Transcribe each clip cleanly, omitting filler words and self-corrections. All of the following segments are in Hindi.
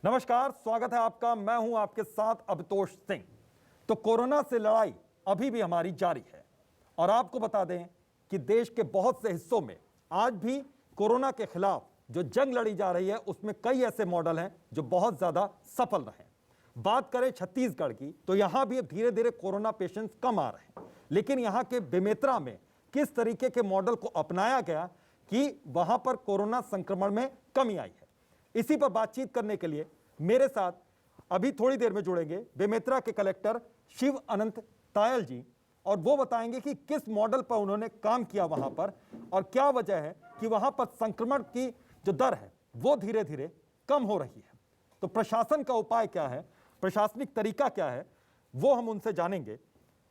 नमस्कार, स्वागत है आपका। मैं हूं आपके साथ अभितोष सिंह। तो कोरोना से लड़ाई अभी भी हमारी जारी है और आपको बता दें कि देश के बहुत से हिस्सों में आज भी कोरोना के खिलाफ जो जंग लड़ी जा रही है उसमें कई ऐसे मॉडल हैं जो बहुत ज्यादा सफल रहे। बात करें छत्तीसगढ़ की तो यहां भी धीरे धीरे कोरोना पेशेंट्स कम आ रहे हैं, लेकिन यहां के बेमेतरा में किस तरीके के मॉडल को अपनाया गया कि वहां पर कोरोना संक्रमण में कमी आई है, इसी पर बातचीत करने के लिए मेरे साथ अभी थोड़ी देर में जुड़ेंगे बेमेतरा के कलेक्टर शिव अनंत तायल जी, और वो बताएंगे कि किस मॉडल पर उन्होंने काम किया वहां पर और क्या वजह है कि वहां पर संक्रमण की जो दर है वो धीरे धीरे कम हो रही है। तो प्रशासन का उपाय क्या है, प्रशासनिक तरीका क्या है, वो हम उनसे जानेंगे।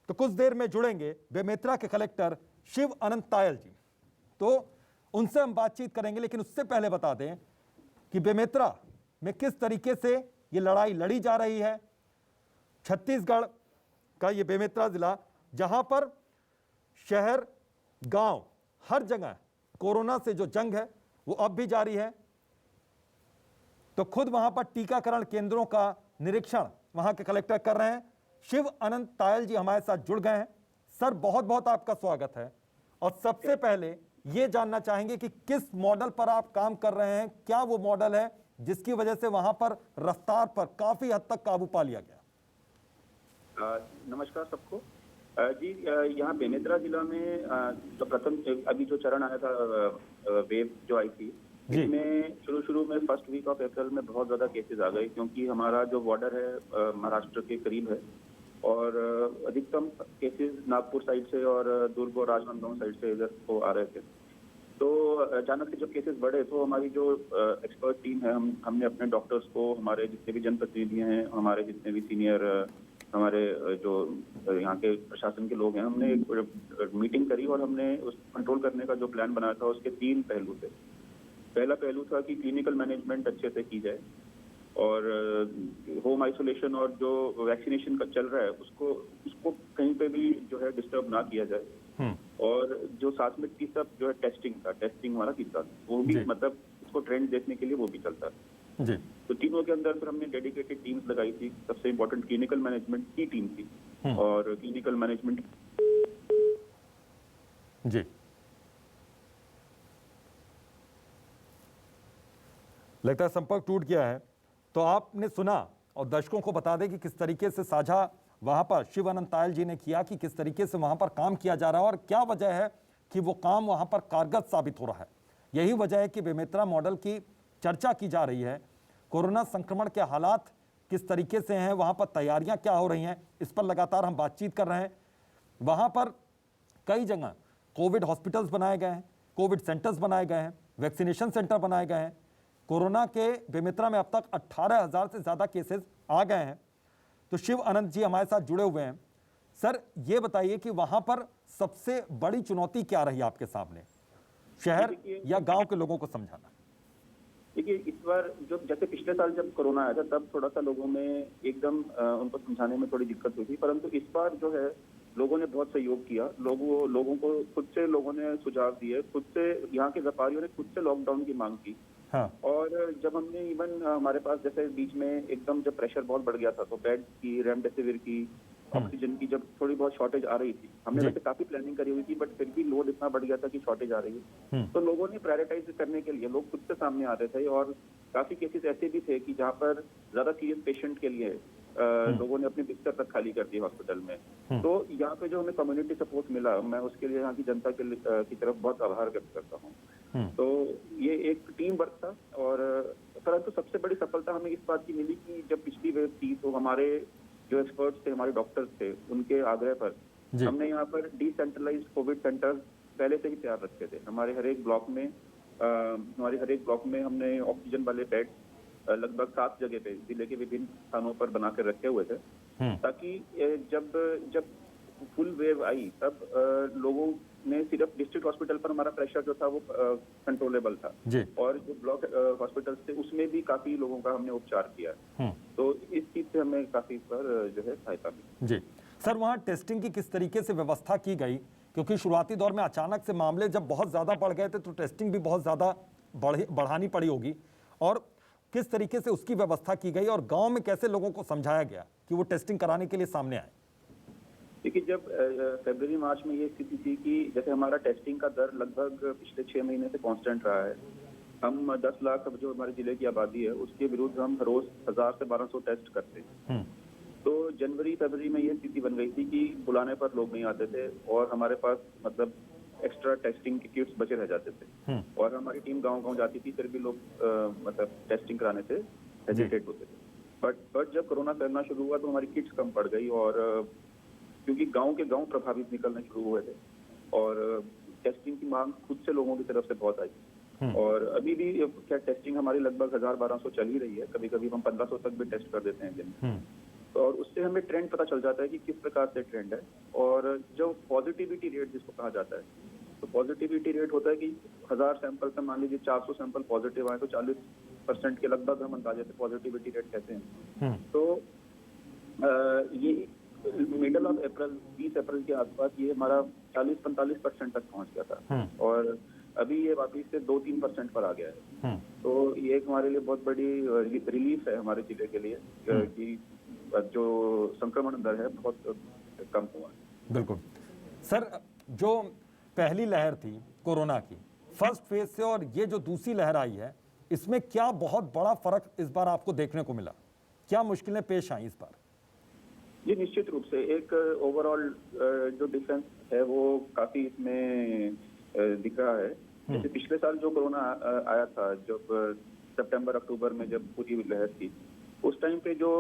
तो कुछ देर में जुड़ेंगे बेमेतरा के कलेक्टर शिव अनंत तायल जी, तो उनसे हम बातचीत करेंगे। लेकिन उससे पहले बता दें कि बेमेतरा में किस तरीके से ये लड़ाई लड़ी जा रही है। छत्तीसगढ़ का ये बेमेतरा जिला, जहां पर शहर गांव हर जगह कोरोना से जो जंग है वो अब भी जारी है। तो खुद वहां पर टीकाकरण केंद्रों का निरीक्षण वहां के कलेक्टर कर रहे हैं। शिव अनंत तायल जी हमारे साथ जुड़ गए हैं। सर, बहुत बहुत आपका स्वागत है। और सबसे पहले ये जानना चाहेंगे कि किस मॉडल पर आप काम कर रहे हैं, क्या वो मॉडल है जिसकी वजह से वहां पर रफ्तार पर काफी हद तक काबू पा लिया गया। नमस्कार सबको। जी, यहाँ बेमेतरा जिला में जो प्रथम अभी जो चरण आया था, वेव जो आई थी, इसमें शुरू में फर्स्ट वीक ऑफ अप्रैल में बहुत ज्यादा केसेस आ गए, क्योंकि हमारा जो बॉर्डर है महाराष्ट्र के करीब है और अधिकतम केसेस नागपुर साइड से और दुर्ग और राजनांदगांव साइड से इधर को आ रहे थे। तो अचानक से जब केसेस बढ़े तो हमारी जो एक्सपर्ट टीम है, हमने अपने डॉक्टर्स को, हमारे जितने भी जनप्रतिनिधि हैं, हमारे जितने भी सीनियर हमारे जो यहाँ के प्रशासन के लोग हैं, हमने एक मीटिंग करी और हमने उस कंट्रोल करने का जो प्लान बनाया था उसके 3 पहलू थे। पहला पहलू था कि क्लिनिकल मैनेजमेंट अच्छे से की जाए और होम आइसोलेशन और जो वैक्सीनेशन का चल रहा है उसको कहीं पे भी जो है डिस्टर्ब ना किया जाए। और जो साथ में तीसरा जो है टेस्टिंग हमारा तीसरा, वो भी मतलब उसको ट्रेंड देखने के लिए वो भी चलता है जी। तो तीनों के अंदर फिर हमने डेडिकेटेड टीम्स लगाई थी। सबसे इम्पोर्टेंट क्लिनिकल मैनेजमेंट की टीम थी और क्लिनिकल मैनेजमेंट जी। लगता है संपर्क टूट गया है। तो आपने सुना और दर्शकों को बता दें कि किस तरीके से साझा वहां पर शिव अनंत तायल जी ने किया कि किस तरीके से वहां पर काम किया जा रहा है और क्या वजह है कि वो काम वहां पर कारगर साबित हो रहा है। यही वजह है कि बेमेतरा मॉडल की चर्चा की जा रही है। कोरोना संक्रमण के हालात किस तरीके से हैं, वहां पर तैयारियां क्या हो रही हैं, इस पर लगातार हम बातचीत कर रहे हैं। वहां पर कई जगह कोविड हॉस्पिटल्स बनाए गए हैं, कोविड सेंटर्स बनाए गए हैं, वैक्सीनेशन सेंटर बनाए गए हैं। कोरोना के बेमेतरा में अब तक 18,000 से ज्यादा केसेस आ गए हैं। तो शिव अनंत जी हमारे साथ जुड़े हुए हैं। सर, ये बताइए कि वहां पर सबसे बड़ी चुनौती क्या रही आपके सामने, शहर या गांव के लोगों को समझाना? देखिए, इस बार जो जैसे पिछले साल जब कोरोना आया था तब थोड़ा सा लोगों में एकदम उनको समझाने में थोड़ी दिक्कत हुई थी, परंतु इस बार जो है लोगों ने बहुत सहयोग किया। लोगों को खुद से लोगों ने सुझाव दिए, खुद से यहाँ के व्यापारियों ने खुद से लॉकडाउन की मांग की। हाँ। और जब हमने इवन हमारे पास जैसे बीच में एकदम जब प्रेशर बहुत बढ़ गया था तो बेड की, रेमडेसिविर की, ऑक्सीजन की जब थोड़ी बहुत शॉर्टेज आ रही थी, हमने वैसे काफी प्लानिंग करी हुई थी, बट फिर भी लोड इतना बढ़ गया था कि शॉर्टेज आ रही है। तो लोगों ने प्रायोरिटाइज करने के लिए लोग खुद से सामने आ रहे थे और काफी केसेस ऐसे भी थे कि जहाँ पर ज्यादा सीरियस पेशेंट के लिए लोगों ने अपने बिस्तर तक खाली कर दिए हॉस्पिटल में। तो यहाँ पे जो हमें कम्युनिटी सपोर्ट मिला, मैं उसके लिए यहाँ की जनता की तरफ बहुत आभार व्यक्त करता हूँ। तो ये एक टीम वर्क था। और परंतु सबसे बड़ी सफलता हमें इस बात की मिली कि जब पिछली वेव थी तो हमारे जो एक्सपर्ट्स थे, हमारे डॉक्टर्स थे, उनके आग्रह पर हमने यहाँ पर डिसेंट्रलाइज्ड कोविड सेंटर्स पहले से ही तैयार रखे थे। हमारे हर एक ब्लॉक में हमने ऑक्सीजन वाले बेड लगभग 7 जगह पे जिले के विभिन्न स्थानों पर बना कर रखे हुए थे, ताकि जब फुल वेव आई तब लोगों ने सिर्फ डिस्ट्रिक्ट हॉस्पिटल पर हमारा प्रेशर जो था वो कंट्रोलेबल था और जो ब्लॉक हॉस्पिटल्स थे उसमें भी काफी लोगों का हमने उपचार किया। तो इस चीज से हमें काफी पर जो है सहायता मिली। जी सर, वहाँ टेस्टिंग की किस तरीके से व्यवस्था की गई, क्योंकि शुरुआती दौर में अचानक से मामले जब बहुत ज्यादा बढ़ गए थे तो टेस्टिंग भी बहुत ज्यादा बढ़ानी पड़ी होगी। और किस तरीके से उसकी व्यवस्था की गई और गांव में कैसे लोगों को समझाया गया कि वो टेस्टिंग कराने के लिए सामने आए? देखिए, जब फरवरी मार्च में ये स्थिति थी कि जैसे हमारा टेस्टिंग का दर लगभग पिछले 6 महीने से कांस्टेंट रहा है। हम 10 लाख अब जो हमारे जिले की आबादी है उसके विरुद्ध हम रोज 1000 से 1200 टेस्ट करते हैं। तो जनवरी फरवरी में ये स्थिति बन गई थी कि बुलाने पर लोग नहीं आते थे और हमारे पास मतलब एक्स्ट्रा टेस्टिंग के किट्स बचे रह जाते थे और हमारी टीम गांव-गांव जाती थी, फिर भी लोग मतलब टेस्टिंग कराने से हेजिटेट होते थे। बट जब कोरोना फैलना शुरू हुआ तो हमारी किट्स कम पड़ गई और क्योंकि गांव के गांव प्रभावित निकलने शुरू हुए थे और टेस्टिंग की मांग खुद से लोगों की तरफ से बहुत आई और अभी भी क्या टेस्टिंग हमारी लगभग 1000-1200 चल ही रही है। कभी कभी हम 1500 तक भी टेस्ट कर देते हैं दिन में। और उससे हमें ट्रेंड पता चल जाता है कि किस प्रकार से ट्रेंड है। और जो पॉजिटिविटी रेट जिसको कहा जाता है, तो पॉजिटिविटी रेट होता है कि 1000 सैंपल से मान लीजिए 400 सैंपल पॉजिटिव आए तो 40% के लगभग हम अंदाजे से पॉजिटिविटी रेट कहते हैं। तो ये मिडल ऑफ अप्रैल 20 अप्रैल के आसपास ये हमारा 40-45% तक पहुंच गया था और अभी ये वापिस से 2-3% पर आ गया है। तो ये एक हमारे लिए बहुत बड़ी रिलीफ है हमारे जिले के लिए कि जो संक्रमण दर है बहुत कम हुआ है। बिल्कुल सर, जो पहली लहर थी कोरोना की फर्स्ट फेज से और ये जो दूसरी लहर आई है, इसमें क्या बहुत बड़ा फर्क इस बार आपको देखने को मिला? क्या मुश्किलें पेश आई इस बार? जी, निश्चित रूप से एक ओवरऑल जो डिफरेंस है वो काफी इसमें दिख रहा है। जैसे पिछले साल जो कोरोना आया था, जब सितंबर अक्टूबर में जब पूरी लहर थी, उस टाइम पे जो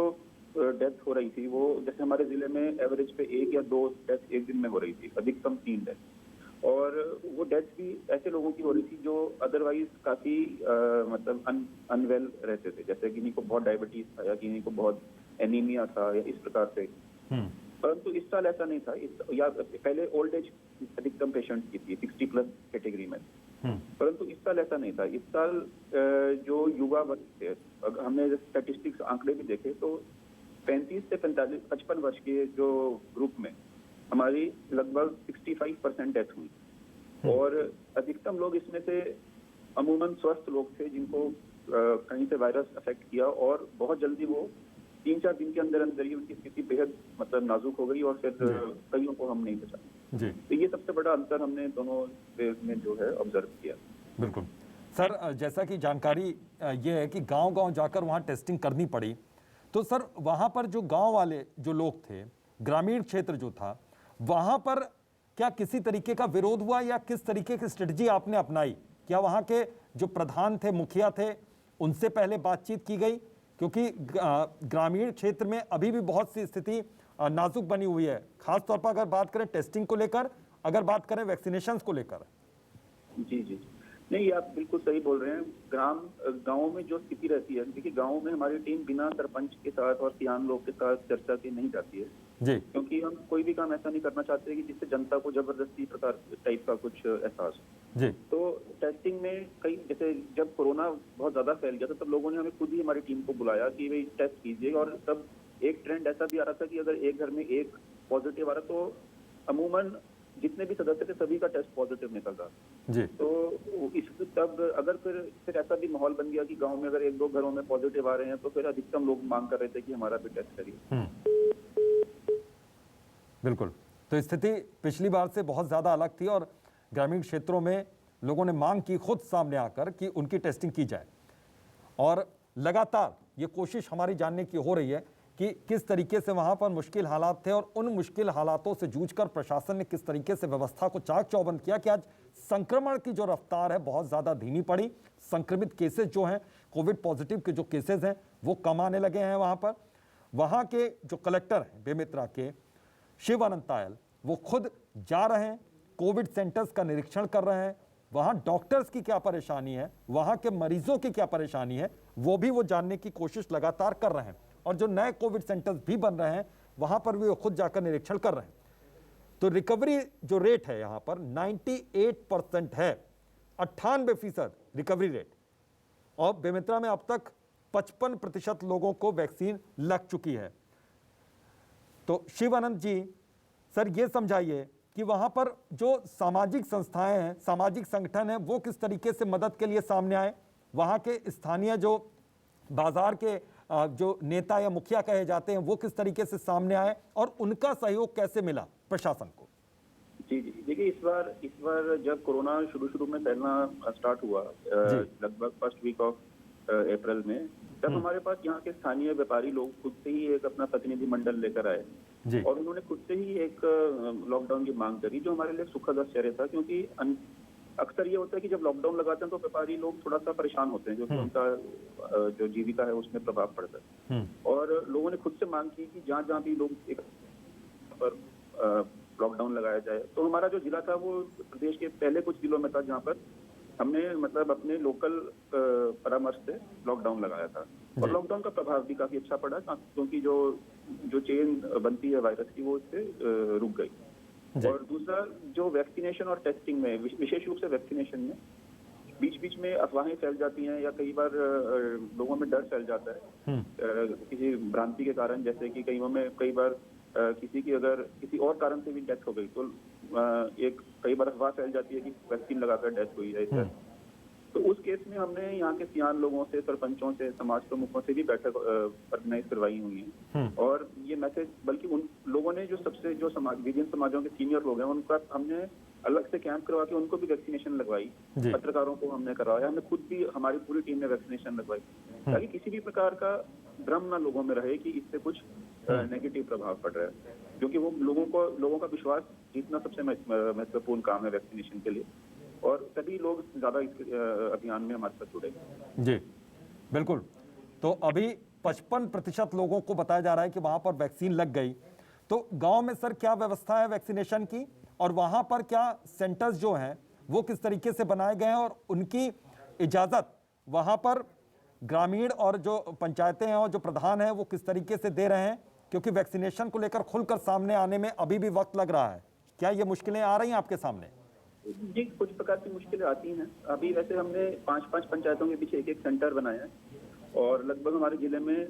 डेथ हो रही थी वो जैसे हमारे जिले में एवरेज पे 1 या 2 डेथ एक दिन में हो रही थी, अधिकतम 3 डेथ। और वो डेथ भी ऐसे लोगों की हो रही थी जो अदरवाइज काफी मतलब अनवेल रहते थे, जैसे किन्हीं को बहुत डायबिटीज था या किन्हीं को बहुत एनीमिया था या इस प्रकार से। परंतु इस साल ऐसा नहीं था। या पहले ओल्ड एज अधिकतम पेशेंट की थी 60+ कैटेगरी में, परंतु इस साल ऐसा नहीं था। इस साल जो युवा वर्ग थे, हमने स्टैटिस्टिक्स आंकड़े भी देखे तो 35 से 55 वर्ष के जो ग्रुप में हमारी लगभग 65% डेथ हुई और अधिकतम लोग इसमें से अमूमन स्वस्थ लोग थे जिनको कहीं से वायरस अफेक्ट किया और बहुत जल्दी वो 3-4 दिन के अंदर अंदर ही उनकी स्थिति बेहद मतलब नाजुक हो गई और फिर कईयों को हम नहीं बचा। जी, तो ये सबसे बड़ा अंतर हमने दोनों फेज में जो है ऑब्जर्व किया। बिल्कुल सर, जैसा कि जानकारी ये है कि गांव-गांव जाकर वहां टेस्टिंग करनी पड़ी, तो सर वहां पर जो गांव वाले जो लोग थे, ग्रामीण क्षेत्र जो था, वहां पर क्या किसी तरीके का विरोध हुआ या किस तरीके की स्ट्रेटजी आपने अपनाई? क्या वहां के जो प्रधान थे, मुखिया थे, उनसे पहले बातचीत की गई? क्योंकि ग्रामीण क्षेत्र में अभी भी बहुत सी स्थिति नाजुक बनी हुई है, खासतौर पर अगर बात करें टेस्टिंग को लेकर, अगर बात करें वैक्सीनेशन को लेकर। जी जी, नहीं, आप बिल्कुल सही बोल रहे हैं। गाँव में जो स्थिति रहती है, देखिए गाँव में हमारी टीम बिना सरपंच के साथ और सियान लोग के साथ चर्चा के नहीं जाती है जी, क्योंकि हम कोई भी काम ऐसा नहीं करना चाहते कि जिससे जनता को जबरदस्ती प्रकार टाइप का कुछ एहसास हो जी। तो टेस्टिंग में कई, जैसे जब कोरोना बहुत ज्यादा फैल गया था तब लोगों ने हमें खुद ही हमारी टीम को बुलाया कि भाई टेस्ट कीजिए, और तब एक ट्रेंड ऐसा भी आ रहा था कि अगर एक घर में एक पॉजिटिव आ रहा तो अमूमन जितने भी सदस्य थे सभी का टेस्ट पॉजिटिव निकल रहा जी। तो इस तब अगर फिर ऐसा भी माहौल बन गया कि गांव में अगर 1-2 घरों में पॉजिटिव आ रहे हैं तो फिर अधिकतम लोग मांग कर रहे थे कि हमारा भी टेस्ट करिए। बिल्कुल, तो स्थिति पिछली बार से बहुत ज्यादा अलग थी और ग्रामीण क्षेत्रों में लोगों ने मांग की खुद सामने आकर कि उनकी टेस्टिंग की जाए, और लगातार ये कोशिश हमारी जानने की हो रही है कि किस तरीके से वहां पर मुश्किल हालात थे और उन मुश्किल हालातों से जूझकर प्रशासन ने किस तरीके से व्यवस्था को चाक चौबंद किया कि आज संक्रमण की जो रफ्तार है बहुत ज्यादा धीमी पड़ी। संक्रमित केसेस जो हैं, कोविड पॉजिटिव के जो केसेस हैं वो कम आने लगे हैं। वहां पर वहां के जो कलेक्टर हैं बेमेतरा के, शिव अनंत तायल, वो खुद जा रहे हैं, कोविड सेंटर्स का निरीक्षण कर रहे हैं, वहां डॉक्टर्स की क्या परेशानी है, वहां के मरीजों की क्या परेशानी है, वो भी वो जानने की कोशिश लगातार कर रहे हैं। और जो नए कोविड सेंटर्स भी बन रहे हैं वहां पर भी वो खुद जाकर निरीक्षण कर रहे हैं। तो रिकवरी जो रेट है यहां पर 98% है, 98% रिकवरी रेट, और बेमेतरा में अब तक 55% लोगों को वैक्सीन लग चुकी है। तो शिव अनंत जी, सर ये समझाइए कि वहां पर जो सामाजिक संस्थाएं हैं, सामाजिक संगठन हैं, वो किस तरीके से मदद के लिए सामने आए, वहां के स्थानीय जो बाजार के जो नेता या मुखिया कहे जाते हैं वो किस तरीके से सामने आए और उनका सहयोग कैसे मिला प्रशासन को? जी जी, देखिए इस बार जब कोरोना शुरू में फैलना स्टार्ट हुआ, लगभग फर्स्ट वीक ऑफ अप्रैल में, तब हमारे पास यहाँ के स्थानीय व्यापारी लोग खुद से ही एक अपना प्रतिनिधि मंडल लेकर आए और उन्होंने खुद से ही एक लॉकडाउन की मांग करी, जो हमारे लिए सुखद आश्चर्य था, क्योंकि अक्सर ये होता है कि जब लॉकडाउन लगाते हैं तो व्यापारी लोग थोड़ा सा परेशान होते हैं, क्योंकि उनका जो जीविका है उसमें प्रभाव पड़ता है। और लोगों ने खुद से मांग की कि जहाँ भी लोग एक पर लॉकडाउन लगाया जाए। तो हमारा जो जिला था वो प्रदेश के पहले कुछ जिलों में था जहाँ पर हमने मतलब अपने लोकल परामर्श से लॉकडाउन लगाया था, और लॉकडाउन का प्रभाव भी काफी अच्छा पड़ा, क्योंकि जो चेन बनती है वायरस की वो उससे रुक गई। और दूसरा, जो वैक्सीनेशन और टेस्टिंग में, विशेष रूप से वैक्सीनेशन में बीच बीच में अफवाहें फैल जाती हैं या कई बार लोगों में डर फैल जाता है किसी भ्रांति के कारण, जैसे कि कई बार किसी की अगर किसी और कारण से भी डेथ हो गई तो कई बार अफवाह फैल जाती है कि वैक्सीन लगाकर डेथ हुई है। तो उस केस में हमने यहाँ के सियान लोगों से, सरपंचों से, समाज प्रमुखों से भी बैठक ऑर्गेनाइज करवाई हुई है, और ये मैसेज बल्कि उन लोगों ने जो विभिन्न समाजों के सीनियर लोग हैं उनका हमने अलग से कैंप करवा के उनको भी वैक्सीनेशन लगवाई, पत्रकारों को हमने करवाया, हमने खुद भी, हमारी पूरी टीम ने वैक्सीनेशन लगवाई, ताकि किसी भी प्रकार का भ्रम ना लोगों में रहे कि इससे कुछ नेगेटिव प्रभाव पड़ रहा है, क्योंकि वो लोगों का विश्वास जीतना सबसे महत्वपूर्ण काम है वैक्सीनेशन के लिए, और सभी लोग ज्यादा इस अभियान में हमारे साथ जुड़े। जी बिल्कुल। तो अभी 55% लोगों को बताया जा रहा है कि वहां पर वैक्सीन लग गई। तो गांव में सर क्या व्यवस्था है वैक्सीनेशन की, और वहां पर क्या सेंटर्स जो हैं वो किस तरीके से बनाए गए हैं, और उनकी इजाजत वहां पर ग्रामीण और जो पंचायतें हैं और जो प्रधान हैं वो किस तरीके से दे रहे हैं, क्योंकि वैक्सीनेशन को लेकर खुलकर सामने आने में अभी भी वक्त लग रहा है। क्या ये मुश्किलें आ रही हैं आपके सामने? जी, कुछ प्रकार की मुश्किलें आती हैं। अभी वैसे हमने 5 पंचायतों के पीछे एक सेंटर बनाया है, और लगभग हमारे जिले में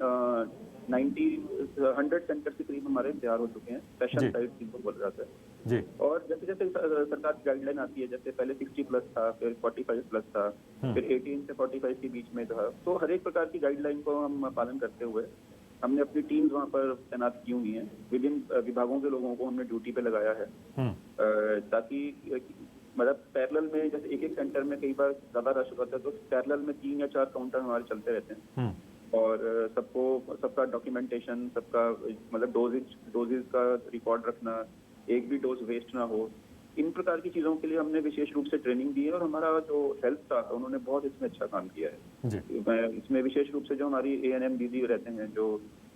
100 सेंटर के करीब हमारे तैयार हो चुके हैं, सेशन साइट जिनको बोला जाता है जी। और जैसे जैसे सरकार की गाइडलाइन आती है, जैसे पहले 60+ था, फिर 45+ था, फिर 18 से 45 के बीच में था, तो हर एक प्रकार की गाइडलाइन को हम पालन करते हुए हमने अपनी टीम्स वहाँ पर तैनात की हुई हैं। विभिन्न विभागों के लोगों को हमने ड्यूटी पे लगाया है, ताकि मतलब पैरेलल में, जैसे एक सेंटर में कई बार ज्यादा रश होता है तो पैरेलल में 3 या 4 काउंटर हमारे चलते रहते हैं, और सबका डॉक्यूमेंटेशन, सबका मतलब डोजेज का रिकॉर्ड रखना, एक भी डोज वेस्ट ना हो, इन प्रकार की चीजों के लिए हमने विशेष रूप से ट्रेनिंग दी है, और हमारा जो हेल्थ स्टाफ है उन्होंने बहुत इसमें अच्छा काम किया है। मैं इसमें विशेष रूप से जो हमारी ANM दीदी रहते हैं जो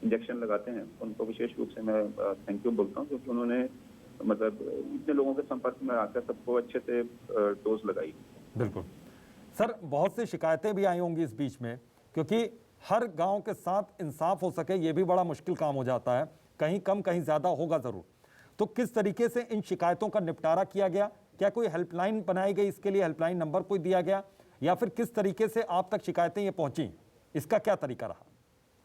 इंजेक्शन लगाते हैं, उनको विशेष रूप से मैं थैंक यू बोलता हूँ, क्योंकि उन्होंने मतलब इतने लोगों के संपर्क में आकर सबको अच्छे से डोज लगाई। बिल्कुल सर, बहुत सी शिकायतें भी आई होंगी इस बीच में, क्योंकि हर गांव के साथ इंसाफ हो सके ये भी बड़ा मुश्किल काम हो जाता है, कहीं कम कहीं ज्यादा होगा जरूर। तो किस तरीके से इन शिकायतों का निपटारा किया गया? क्या कोई हेल्पलाइन बनाई गई, इसके लिए हेल्पलाइन नंबर कोई दिया गया, या फिर किस तरीके से आप तक शिकायतें ये पहुंची, इसका क्या तरीका रहा?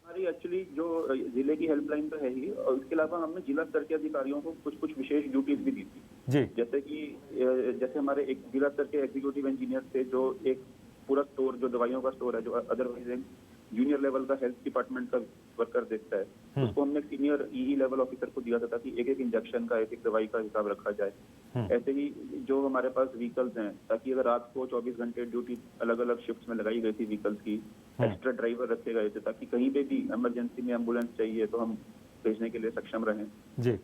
हमारी एक्चुअली जो जिले की हेल्पलाइन तो है ही, और इसके अलावा हमने जिला स्तर के अधिकारियों को कुछ विशेष ड्यूटीज भी दी थी जी। जैसे हमारे एक जिला स्तर के एग्जीक्यूटिव इंजीनियर थे, जो एक पूरा स्टोर, जो दवाइयों का स्टोर है, जो अदरवाइज एक जूनियर लेवल का हेल्थ डिपार्टमेंट का वर्कर देखता है, उसको हमने सीनियर EE लेवल ऑफिसर को दिया था, ताकि एक इंजेक्शन का, एक दवाई का हिसाब रखा जाए। ऐसे ही जो हमारे पास व्हीकल्स हैं, ताकि अगर रात को 24 घंटे ड्यूटी अलग अलग शिफ्ट्स में लगाई गई थी व्हीकल्स की, एक्स्ट्रा ड्राइवर रखे गए थे, ताकि कहीं पे भी इमरजेंसी में एम्बुलेंस चाहिए तो हम भेजने के लिए सक्षम रहें जी।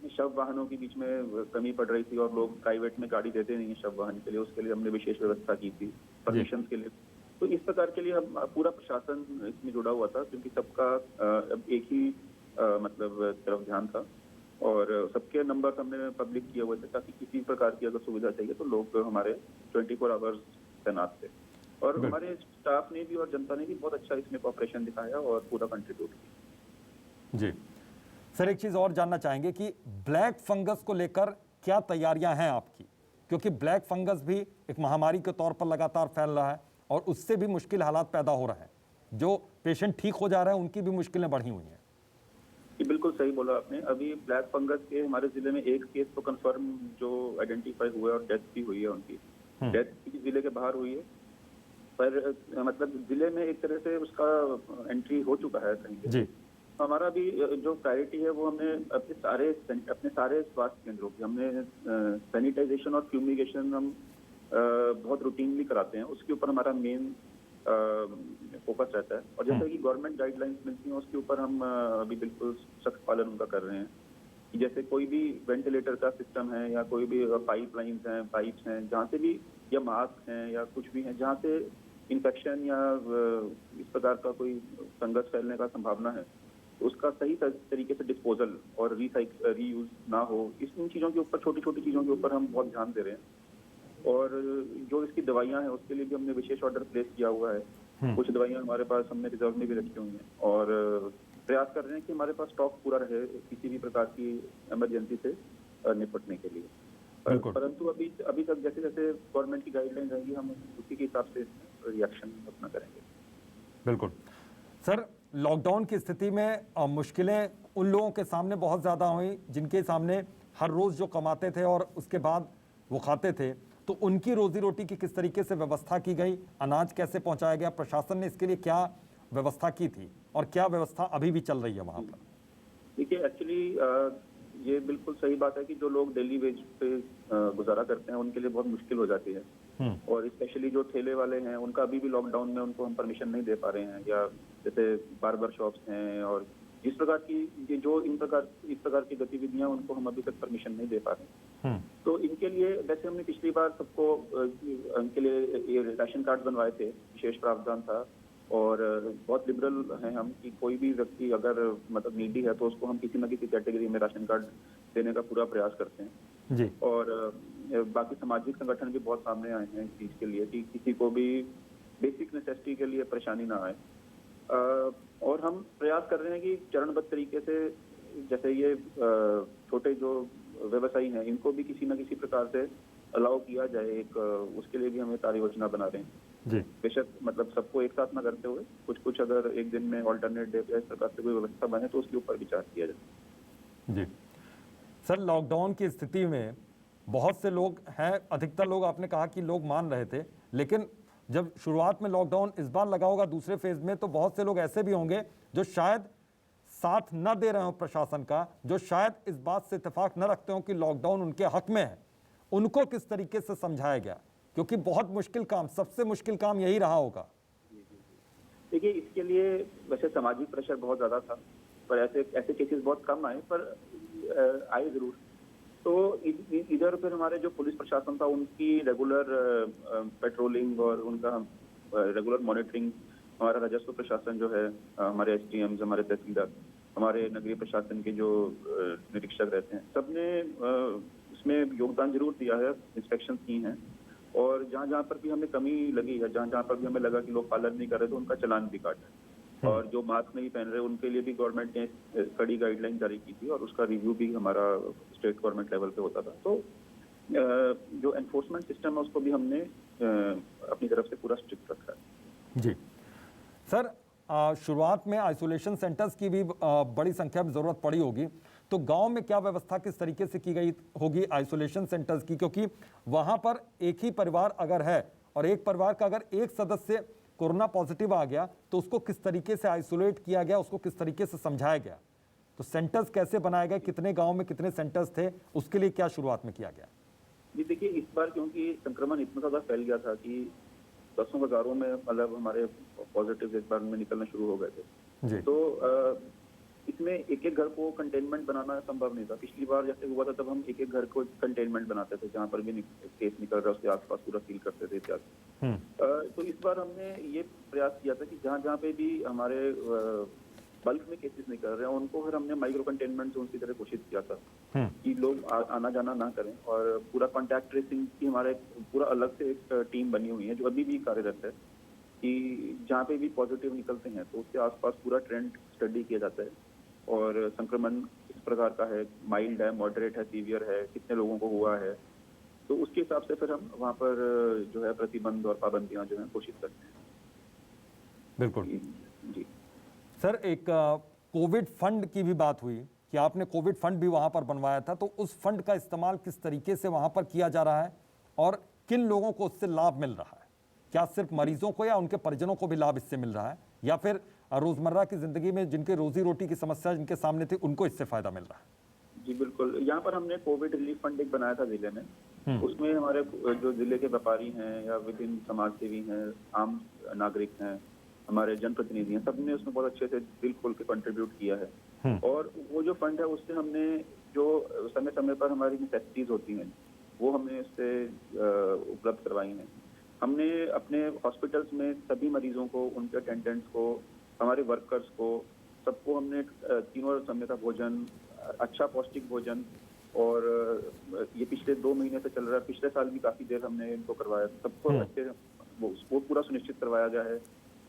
शव वाहनों के बीच में कमी पड़ रही थी और लोग प्राइवेट में गाड़ी देते नहीं है शव वाहन के लिए, उसके लिए हमने विशेष व्यवस्था की थी परमिशन के लिए। तो इस प्रकार के लिए हम पूरा प्रशासन इसमें जुड़ा हुआ था, क्योंकि सबका एक ही मतलब तरफ ध्यान था, और सबके नंबर हमने पब्लिक किए हुए थे, ताकि किसी प्रकार की अगर सुविधा चाहिए तो लोग हमारे 24 आवर्स तैनात थे, और हमारे स्टाफ ने भी और जनता ने भी बहुत अच्छा इसमें कोऑपरेशन दिखाया और पूरा कंट्रीब्यूट किया जी। सर, एक चीज और जानना चाहेंगे कि ब्लैक फंगस को लेकर क्या तैयारियां हैं आपकी, क्योंकि ब्लैक फंगस भी एक महामारी के तौर पर लगातार फैल रहा है और उससे भी मुश्किल हालात पैदा हो रहे हैं, जो पेशेंट ठीक हो जा रहे हैं उनकी भी मुश्किलें बढ़ी हुई हैं। बिल्कुल सही बोला आपने। अभी ब्लैक फंगस के हमारे जिले में एक केस तो कंफर्म जो आइडेंटिफाई हुआ है, और डेथ भी हुई है, उनकी डेथ जिले के बाहर हुई है, पर मतलब जिले में एक तरह से उसका एंट्री हो चुका है कहीं पे। जी। हमारा भी जो प्रायोरिटी है वो हमने अपने सारे स्वास्थ्य केंद्रों की हमने सैनिटाइजेशन और फ्यूमिगेशन हम बहुत रूटीनली कराते हैं। उसके ऊपर हमारा मेन फोकस रहता है। और जैसे कि गवर्नमेंट गाइडलाइंस मिलती हैं उसके ऊपर हम अभी बिल्कुल सख्त पालन उनका कर रहे हैं। कि जैसे कोई भी वेंटिलेटर का सिस्टम है या कोई भी पाइपलाइंस हैं, पाइप्स हैं, जहाँ से भी, या मास्क हैं या कुछ भी हैं जहाँ से इन्फेक्शन या इस प्रकार का कोई फंगस फैलने का संभावना है, तो उसका सही तरीके से डिस्पोजल और रीयूज ना हो, इन चीज़ों के ऊपर, छोटी छोटी चीज़ों के ऊपर हम बहुत ध्यान दे रहे हैं। और जो इसकी दवाइयाँ हैं उसके लिए भी हमने विशेष ऑर्डर प्लेस किया हुआ है। कुछ दवाइयाँ हमारे पास हमने रिजर्व में भी रखी हुई हैं और प्रयास कर रहे हैं कि हमारे पास स्टॉक पूरा रहे किसी भी प्रकार की इमरजेंसी से निपटने के लिए। परंतु अभी तक जैसे जैसे गवर्नमेंट की गाइडलाइन रहेगी हम उसी के हिसाब से रिएक्शन अपना करेंगे। बिल्कुल सर, लॉकडाउन की स्थिति में मुश्किलें उन लोगों के सामने बहुत ज़्यादा हुई जिनके सामने हर रोज़ जो कमाते थे और उसके बाद वो खाते थे, तो उनकी रोजी रोटी की किस तरीके से व्यवस्था की गई, अनाज कैसे पहुंचाया गया, प्रशासन ने इसके लिए क्या व्यवस्था की थी और क्या व्यवस्था अभी भी चल रही है वहां पर? देखिए, एक्चुअली ये बिल्कुल सही बात है कि जो लोग डेली वेज पे गुजारा करते हैं उनके लिए बहुत मुश्किल हो जाती है। और स्पेशली जो ठेले वाले हैं उनका अभी भी लॉकडाउन में उनको हम परमिशन नहीं दे पा रहे हैं, या जैसे बार्बर शॉप्स हैं और जिस प्रकार की जो इस प्रकार की गतिविधियां उनको हम अभी तक परमिशन नहीं दे पा रहे हैं। तो इनके लिए वैसे हमने पिछली बार सबको इनके लिए ये राशन कार्ड बनवाए थे, विशेष प्रावधान था। और बहुत लिबरल हैं हम कि कोई भी व्यक्ति अगर मतलब नीडी है तो उसको हम किसी न किसी कैटेगरी में राशन कार्ड देने का पूरा प्रयास करते हैं जी। और बाकी सामाजिक संगठन भी बहुत सामने आए हैं इस चीज़ के लिए कि किसी को भी बेसिक नेसेसिटी के लिए परेशानी ना आए। और हम प्रयास कर रहे हैं कि चरणबद्ध तरीके से जैसे ये छोटे जो व्यवसायी हैं इनको भी किसी न किसी प्रकार से अलाउ किया जाए, एक उसके लिए भी हमें कार्य योजना बना रहे हैं जी। बेशक मतलब सबको एक साथ ना करते हुए कुछ अगर एक दिन में ऑल्टरनेट डे पे इस प्रकार से कोई व्यवस्था बने तो उसके ऊपर विचार किया जाए। जी सर, लॉकडाउन की स्थिति में बहुत से लोग हैं, अधिकतर लोग आपने कहा कि लोग मान रहे थे, लेकिन जब शुरुआत में लॉकडाउन इस बार लगा होगा दूसरे फेज में, तो बहुत से लोग ऐसे भी होंगे जो शायद साथ न दे रहे हो प्रशासन का, जो शायद इस बात से इत्तेफाक न रखते हो कि लॉकडाउन उनके हक में है। उनको किस तरीके से समझाया गया, क्योंकि बहुत मुश्किल काम, सबसे मुश्किल काम यही रहा होगा? देखिए, इसके लिए वैसे सामाजिक प्रेशर बहुत ज्यादा था, पर ऐसे केसेस बहुत कम आए, पर आए जरूर। तो इधर फिर हमारे जो पुलिस प्रशासन था उनकी रेगुलर पेट्रोलिंग और उनका रेगुलर मॉनिटरिंग, हमारा राजस्व प्रशासन जो है, हमारे एसडीएम्स, हमारे तहसीलदार, हमारे नगरीय प्रशासन के जो निरीक्षक रहते हैं, सबने इसमें योगदान जरूर दिया है, इंस्पेक्शन की हैं। और जहाँ जहाँ पर भी हमें कमी लगी है, जहाँ जहाँ पर भी हमें लगा कि लोग पालन नहीं कर रहे तो उनका चालान भी काटा। और जो मास्क नहीं पहन रहे उनके लिए भी गवर्नमेंट ने कड़ी गाइडलाइन जारी की थी और उसका रिव्यू भी हमारा स्टेट गवर्नमेंट लेवल पे होता था। तो जो एनफोर्समेंट सिस्टम है उसको भी हमने अपनी तरफ से पूरा स्ट्रिक्ट रखा है। जी सर, शुरुआत में आइसोलेशन सेंटर्स की भी बड़ी संख्या में ज़रूरत पड़ी होगी, तो गांव में क्या व्यवस्था किस तरीके से की गई होगी आइसोलेशन सेंटर्स की? क्योंकि वहां पर एक ही परिवार अगर है और एक परिवार का अगर एक सदस्य कोरोना पॉजिटिव आ गया तो उसको किस तरीके से आइसोलेट किया गया, उसको किस तरीके से समझाया गया, तो सेंटर्स कैसे बनाए गए, कितने गाँव में कितने सेंटर्स थे, उसके लिए क्या शुरुआत में किया गया? जी देखिए, इस बार क्योंकि संक्रमण इतना ज़्यादा फैल गया था कि दसों हजारों में मतलब हमारे पॉजिटिव एक बार में निकलना शुरू हो गए थे। तो इसमें एक एक घर को कंटेनमेंट बनाना संभव नहीं था। पिछली बार जैसे हुआ था तब हम एक एक घर को कंटेनमेंट बनाते थे, जहाँ पर भी केस निकल रहा है उसके आसपास पूरा सील करते थे इत्यादि। तो इस बार हमने ये प्रयास किया था कि जहाँ जहाँ पे भी हमारे बल्क में केसेस निकल रहे हैं उनको फिर हमने माइक्रो कंटेनमेंट जोन की तरह घोषित किया था कि लोग आना जाना ना करें। और पूरा कॉन्टैक्ट ट्रेसिंग की हमारे पूरा अलग से एक टीम बनी हुई है जो अभी भी कार्यरत है, कि जहाँ पे भी पॉजिटिव निकलते हैं तो उसके आसपास पूरा ट्रेंड स्टडी किया जाता है और संक्रमण किस प्रकार का है, माइल्ड है, मॉडरेट है, सीवियर है, कितने लोगों को हुआ है, तो उसके हिसाब से फिर हम वहाँ पर जो है प्रतिबंध और पाबंदियाँ जो है घोषित करते हैं। बिल्कुल जी सर, एक कोविड फंड की भी बात हुई कि आपने कोविड फंड भी वहां पर बनवाया था, तो उस फंड का इस्तेमाल किस तरीके से वहां पर किया जा रहा है और किन लोगों को उससे लाभ मिल रहा है? क्या सिर्फ मरीजों को या उनके परिजनों को भी लाभ इससे मिल रहा है, या फिर रोजमर्रा की जिंदगी में जिनके रोजी रोटी की समस्या जिनके सामने थी उनको इससे फायदा मिल रहा है? जी बिल्कुल, यहाँ पर हमने कोविड रिलीफ फंड एक बनाया था जिले में। उसमें हमारे जो जिले के व्यापारी हैं या विभिन्न समाज सेवी हैं, आम नागरिक हैं, हमारे जनप्रतिनिधि हैं, सबने उसमें बहुत अच्छे से दिल खोल के कंट्रीब्यूट किया है। और वो जो फंड है उससे हमने जो समय समय पर हमारी नेसेसिटीज होती हैं वो हमने उससे उपलब्ध करवाई हैं। हमने अपने हॉस्पिटल्स में सभी मरीजों को, उनके अटेंडेंट्स को, हमारे वर्कर्स को, सबको हमने तीनों समय का भोजन, अच्छा पौष्टिक भोजन, और ये पिछले 2 महीने से चल रहा है, पिछले साल भी काफी देर हमने इनको करवाया, सबको अच्छे वो पूरा सुनिश्चित करवाया गया है।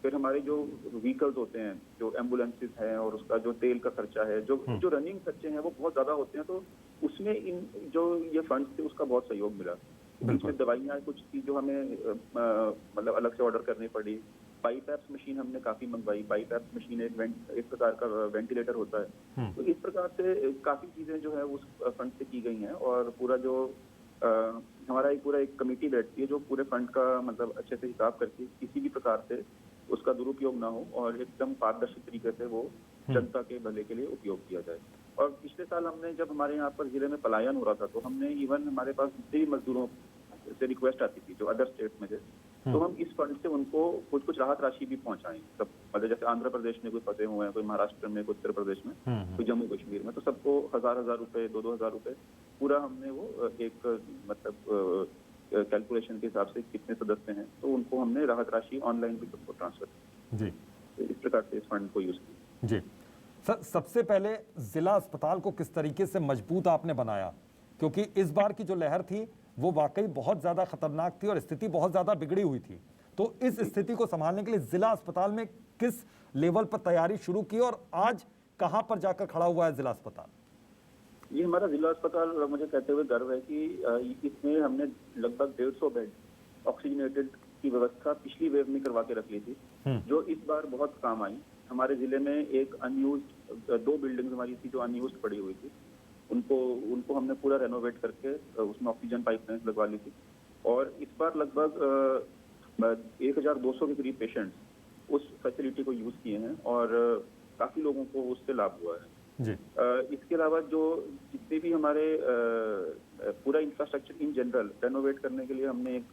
फिर हमारे जो व्हीकल्स होते हैं, जो एम्बुलेंसेस हैं, और उसका जो तेल का खर्चा है, जो रनिंग खर्चे हैं वो बहुत ज्यादा होते हैं, तो उसमें इन जो ये फंड थे उसका बहुत सहयोग मिला। बीच में दवाइयाँ कुछ थी जो हमें मतलब अलग से ऑर्डर करनी पड़ी। बाईपैप्स मशीन हमने काफी मंगवाई। बाईपैप्स मशीन एक प्रकार का वेंटिलेटर होता है। तो इस प्रकार से काफी चीजें जो है उस फंड से की गई हैं, और पूरा जो हमारा एक कमेटी बैठती है जो पूरे फंड का मतलब अच्छे से हिसाब करके किसी भी प्रकार से उसका दुरुपयोग ना हो और एकदम पारदर्शी तरीके से वो जनता के भले के लिए उपयोग किया जाए। और पिछले साल हमने जब हमारे यहाँ पर जिले में पलायन हो रहा था तो हमने इवन हमारे पास जितने भी मजदूरों से रिक्वेस्ट आती थी जो अदर स्टेट में थे, तो हम इस फंड से उनको कुछ राहत राशि भी पहुंचाएं। सब मतलब जैसे आंध्र प्रदेश में कोई फंसे हुए हैं, कोई महाराष्ट्र में, कोई उत्तर प्रदेश में, कोई जम्मू कश्मीर में, तो सबको 1000 रुपए, 2-2000 रुपए पूरा हमने वो एक मतलब कैलकुलेशन के हिसाब से कितने सदस्य हैं तो उनको हमने राहत राशि ऑनलाइन भी सबको ट्रांसफर जी, तो इस प्रकार से इस फंड को यूज किया। जी सर, सबसे पहले जिला अस्पताल को किस तरीके से मजबूत आपने बनाया, क्योंकि इस बार की जो लहर थी वो वाकई बहुत ज्यादा खतरनाक थी और स्थिति बहुत ज्यादा बिगड़ी हुई थी, तो इस स्थिति को संभालने के लिए जिला अस्पताल में किस लेवल पर तैयारी शुरू की और आज कहां पर जाकर खड़ा हुआ है जिला अस्पताल? ये हमारा जिला अस्पताल, मुझे कहते हुए गर्व है कि इसमें हमने लगभग 150 बेड ऑक्सीजनेटेड की व्यवस्था पिछली वेव में करवा के रख ली थी, जो इस बार बहुत काम आई। हमारे जिले में एक अनयूज्ड 2 बिल्डिंग्स हमारी थी जो अनयूज्ड पड़ी हुई थी, उनको हमने पूरा रेनोवेट करके उसमें ऑक्सीजन पाइपलाइन लगवा ली थी। और इस बार लगभग 1200 के करीब पेशेंट्स उस फैसिलिटी को यूज किए हैं और काफी लोगों को उससे लाभ हुआ है जी। इसके अलावा जो जितने भी हमारे पूरा इंफ्रास्ट्रक्चर इन जनरल रेनोवेट करने के लिए हमने एक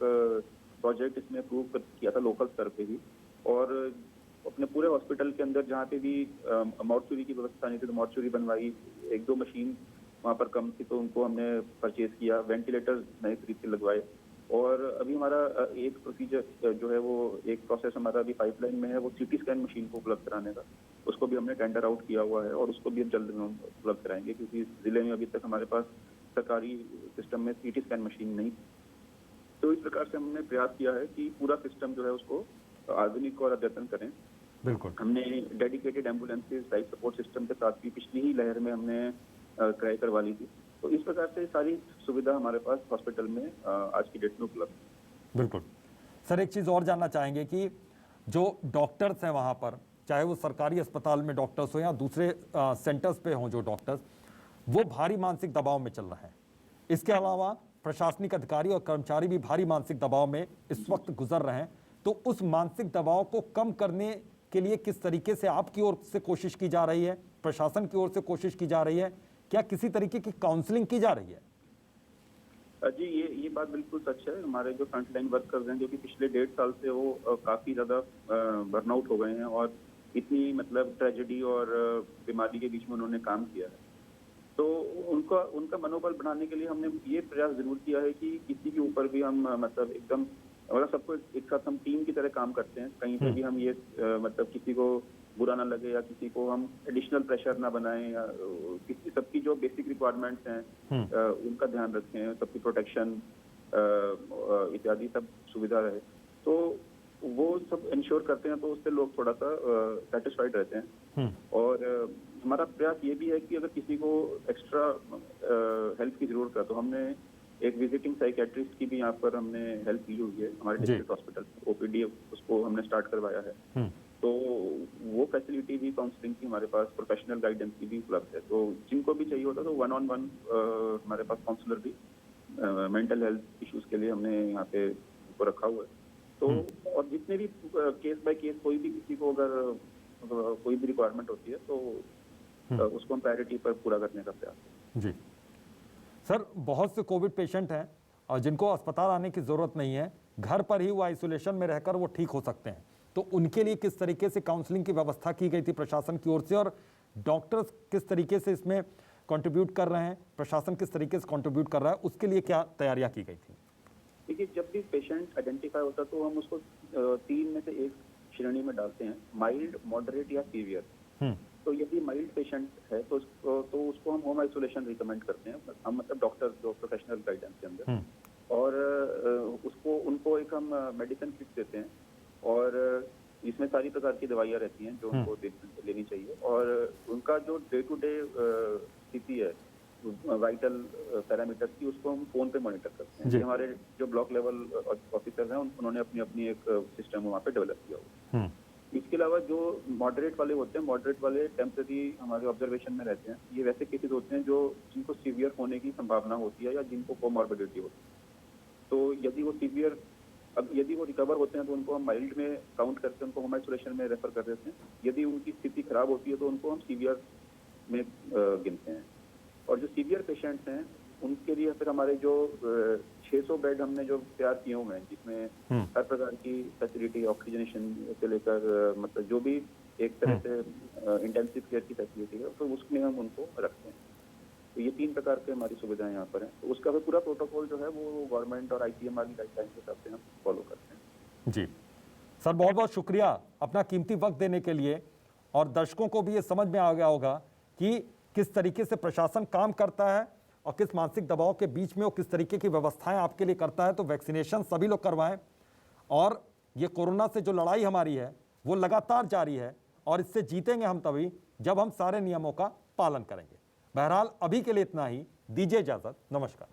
प्रोजेक्ट इसमें अप्रूव किया था लोकल स्तर पे ही, और अपने पूरे हॉस्पिटल के अंदर जहाँ पे भी मॉर्चुरी की व्यवस्था नहीं थी तो मॉर्चुरी बनवाई। 1-2 मशीन वहाँ पर कम थी तो उनको हमने परचेज किया, वेंटिलेटर नए खरीद के लगवाए। और अभी हमारा एक प्रोसीजर जो है वो एक प्रोसेस हमारा अभी पाइपलाइन में है, वो सीटी स्कैन मशीन को उपलब्ध कराने का, उसको भी हमने टेंडर आउट किया हुआ है और उसको भी हम जल्द में उपलब्ध कराएंगे, क्योंकि जिले में अभी तक हमारे पास सरकारी सिस्टम में सीटी स्कैन मशीन नहीं। तो इस प्रकार से हमने प्रयास किया है कि पूरा सिस्टम जो है उसको आधुनिक और अद्यतन करें। बिल्कुल। हमने dedicated ambulances, life support system के साथ भी पिछली ही लहर में हमने क्रय करवा ली थी। तो इस प्रकार से सारी सुविधा हमारे पास हॉस्पिटल में आज की डेट में उपलब्ध है। बिल्कुल सर, एक चीज़ और जानना चाहेंगे कि जो डॉक्टर्स हैं वहाँ पर, चाहे वो सरकारी अस्पताल में डॉक्टर्स हो या दूसरे सेंटर्स पे हों जो डॉक्टर्स, वो भारी मानसिक दबाव में चल रहे हैं। इसके अलावा प्रशासनिक अधिकारी और कर्मचारी भी भारी मानसिक दबाव में इस वक्त गुजर रहे हैं, तो उस मानसिक दबाव को कम करने के लिए किस तरीके से आपकी ओर से कोशिश की जा रही है, प्रशासन की ओर से कोशिश की जा रही है, क्या किसी तरीके की काउंसलिंग की जा रही है? जी ये बात बिल्कुल सच है। हमारे जो फ्रंटलाइन वर्कर्स हैं जो कि पिछले 1.5 साल से वो काफी ज्यादा बर्नआउट हो गए हैं और इतनी मतलब ट्रेजेडी और बीमारी के बीच में उन्होंने काम किया है, तो उनका मनोबल बढ़ाने के लिए हमने ये प्रयास जरूर किया है कि किसी के ऊपर भी हम मतलब एकदम मतलब सबको एक साथ हम टीम की तरह काम करते हैं। कहीं पे भी हम ये मतलब किसी को बुरा ना लगे या किसी को हम एडिशनल प्रेशर ना बनाएं, या किसी सबकी जो बेसिक रिक्वायरमेंट्स हैं उनका ध्यान रखें, सबकी प्रोटेक्शन इत्यादि सब सुविधा रहे, तो वो सब इंश्योर करते हैं, तो उससे लोग थोड़ा सा सेटिस्फाइड रहते हैं। और हमारा प्रयास ये भी है कि अगर किसी को एक्स्ट्रा हेल्प की जरूरत है तो हमने एक विजिटिंग साइकेट्रिस्ट की भी यहाँ पर हमने हेल्प ली हुई है हमारे डिस्ट्रिक्ट हॉस्पिटल, OPD उसको हमने स्टार्ट करवाया है। तो वो फैसिलिटी भी काउंसलिंग की हमारे पास, प्रोफेशनल गाइडेंस की भी उपलब्ध है। तो जिनको भी चाहिए होता तो 1-on-1 हमारे पास काउंसलर भी मेंटल हेल्थ इश्यूज के लिए हमने यहाँ पे उनको रखा हुआ है। तो और जितने भी केस बाय केस कोई भी किसी को अगर कोई भी रिक्वायरमेंट होती है तो उसको हम प्रायोरिटी पर पूरा करने का प्रयास करते जी सर, बहुत से कोविड पेशेंट हैं और जिनको अस्पताल आने की ज़रूरत नहीं है, घर पर ही वो आइसोलेशन में रहकर वो ठीक हो सकते हैं, तो उनके लिए किस तरीके से काउंसलिंग की व्यवस्था की गई थी प्रशासन की ओर से, और डॉक्टर्स किस तरीके से इसमें कंट्रीब्यूट कर रहे हैं, प्रशासन किस तरीके से कंट्रीब्यूट कर रहा है, उसके लिए क्या तैयारियां की गई थी? देखिए, जब भी पेशेंट आइडेंटिफाई होता है तो हम उसको 3 में से एक श्रेणी में डालते हैं, माइल्ड, मॉडरेट या सीवियर। तो यदि माइल्ड पेशेंट है तो उसको हम होम आइसोलेशन रिकमेंड करते हैं, हम मतलब डॉक्टर जो प्रोफेशनल गाइडेंस के अंदर, और उनको एक हम मेडिसिन किट देते हैं और इसमें सारी प्रकार की दवाइयाँ रहती हैं जो उनको लेनी चाहिए, और उनका जो डे टू डे स्थिति है वाइटल पैरामीटर्स की, उसको हम फोन पे मॉनिटर करते हैं। हमारे जो ब्लॉक लेवल ऑफिसर्स हैं उन्होंने अपनी एक सिस्टम वहाँ पे डेवलप किया हुआ। इसके अलावा जो मॉडरेट वाले होते हैं, मॉडरेट वाले टेम्परेरी हमारे ऑब्जर्वेशन में रहते हैं। ये वैसे केसेस होते हैं जिनको सीवियर होने की संभावना होती है या जिनको कोमॉर्बिडिटी होती है। तो यदि वो रिकवर होते हैं तो उनको हम माइल्ड में काउंट करके उनको होम आइसोलेशन में रेफर कर देते हैं। यदि उनकी स्थिति खराब होती है तो उनको हम सीवियर में गिनते हैं। और जो सीवियर पेशेंट्स हैं उनके लिए फिर हमारे जो 600 बेड हमने जो तैयार किए हुए हैं, जिसमें हर प्रकार की फैसिलिटी, ऑक्सीजनेशन से लेकर मतलब जो भी एक तरह से इंटेंसिव केयर की फैसिलिटी है, तो उसमें हम उनको रखते हैं। तो ये 3 प्रकार के हमारी सुविधाएं यहाँ पर हैं। तो उसका भी पूरा प्रोटोकॉल जो है वो गवर्नमेंट और ICMR की गाइडलाइन के हिसाब से हम फॉलो करते हैं। जी सर, बहुत बहुत शुक्रिया अपना कीमती वक्त देने के लिए, और दर्शकों को भी ये समझ में आ गया होगा कि किस तरीके से प्रशासन काम करता है और किस मानसिक दबाव के बीच में वो किस तरीके की व्यवस्थाएं आपके लिए करता है। तो वैक्सीनेशन सभी लोग करवाएं, और ये कोरोना से जो लड़ाई हमारी है वो लगातार जारी है, और इससे जीतेंगे हम तभी जब हम सारे नियमों का पालन करेंगे। बहरहाल अभी के लिए इतना ही, दीजिए इजाजत, नमस्कार।